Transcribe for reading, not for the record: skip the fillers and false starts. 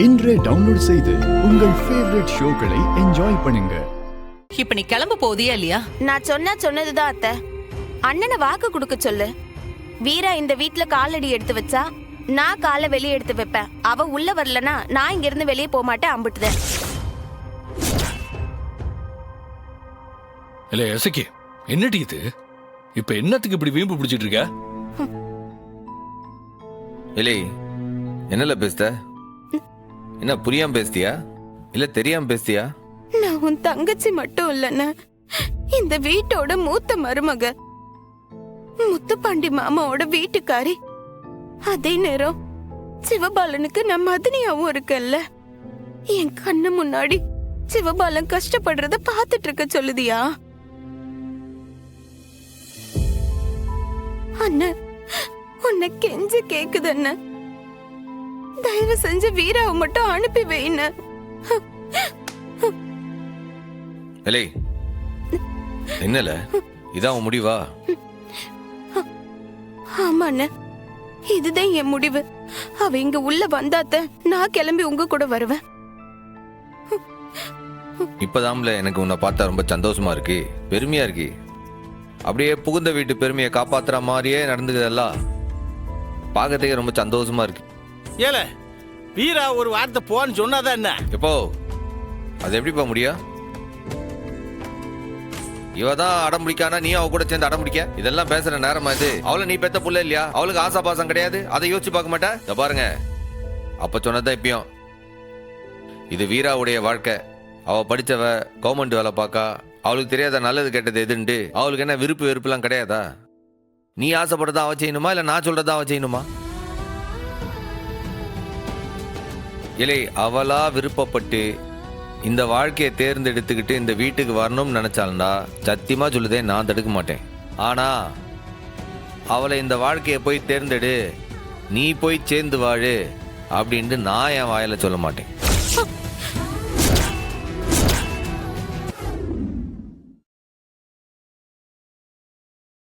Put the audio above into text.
இன்றே டவுன்லோட் செய்து உங்கள் ஃபேவரட் ஷோக்களை என்ஜாய் பண்ணுங்க. இப்ப நீ கிளம்ப போதியா இல்லையா? நான் சொன்னதுதான் அத்தை. அண்ணனை வாக்கு கொடுக்க சொல்லு. வீரா இந்த வீட்ல காலடி எடுத்து வச்சா நான் காலை வெளியே எடுத்து வைப்பேன். அவ உள்ள வரலனா நான் இங்க இருந்து வெளியே போக மாட்டேன். அம்பிட்டுதேன். இல்ல எசக்கி, என்னடி இது? இப்ப என்னத்துக்கு இப்படி வீம்பு பிடிச்சிட்டு இருக்க? இல்லை, என்னல பேசுத? என்ன புரியாம பேசுதியா இல்ல தெரியாம பேசுதியா? நான் உன் தங்கச்சி மட்டும் இல்லைன்னு இந்த வீட்டோட மூத்த மருமக, முத்துப்பாண்டி மாமாவோட வீட்டுக்காரி. அதே நேரம் சிவபாலனுக்கு நான் மதனியாவும் இருக்கல்ல. என் கண்ணு முன்னாடி சிவபாலன் கஷ்டப்படுறத பாத்துட்டு இருக்க சொல்லுதியா? அண்ணன் உன்னை கெஞ்சி கேக்குது அண்ணன். தயவு செஞ்சு வீராவை மட்டும் அனுப்பி வைன்னு. இல்லை, என்னல இதான் முடிவா? ஆமாண்ண, இதுதான் என் முடிவு. அவ இங்க உள்ள வந்தாத்த நான் கிளம்பி உங்க கூட வருவேன். இப்பதான்ல எனக்கு உன்னை பார்த்தா ரொம்ப சந்தோஷமா இருக்கு, பெருமையா இருக்கு. அப்படியே புகுந்த வீட்டு பெருமையை காப்பாத்துற மாதிரியே நடந்துக்குதெல்லாம் பார்க்கறதுக்கே ரொம்ப சந்தோஷமா இருக்கு. ஏல வீரா ஒரு வார்த்தை போன்னு சொன்னாதான் என்ன? எப்போ அது எப்படிப்பா முடியும்? இவதான் அடம் பிடிக்கானா நீ அவ கூட சேர்ந்து அடம் பிடிக்க? இதெல்லாம் பேசுற நேரமா இது? அவளை நீ பெத்த புள்ள இல்லையா? அவளுக்கு ஆசா பாசம் கிடையாது? அதை யோசிச்சு பார்க்க மாட்டேன்? இத பாருங்க, அப்ப சொன்னதான் இப்பயும் இது வீராவுடைய வாழ்க்கை. அவ படிச்சவ, கவர்மெண்ட் வேலை பார்க்கா. அவளுக்கு தெரியாத நல்லது கெட்டது எதுண்டு? அவளுக்கு என்ன விருப்பு வெறுப்புலாம் கிடையாதா? நீ ஆசைப்படுறதா அவ செய்யணுமா இல்ல நான் சொல்றதா அவ செய்யணுமா? இல்லை, அவளா விருப்பப்பட்டு இந்த வாழ்க்கையை தேர்ந்தெடுத்துக்கிட்டு இந்த வீட்டுக்கு வரணும்னு நினைச்சால்னா சத்தியமா சொல்லுதே, நான் தடுக்க மாட்டேன். ஆனா அவளை இந்த வாழ்க்கையை போய் தேர்ந்தெடு, நீ போய் சேர்ந்து வாழு அப்படின்ட்டு நான் என் வாயில சொல்ல மாட்டேன்.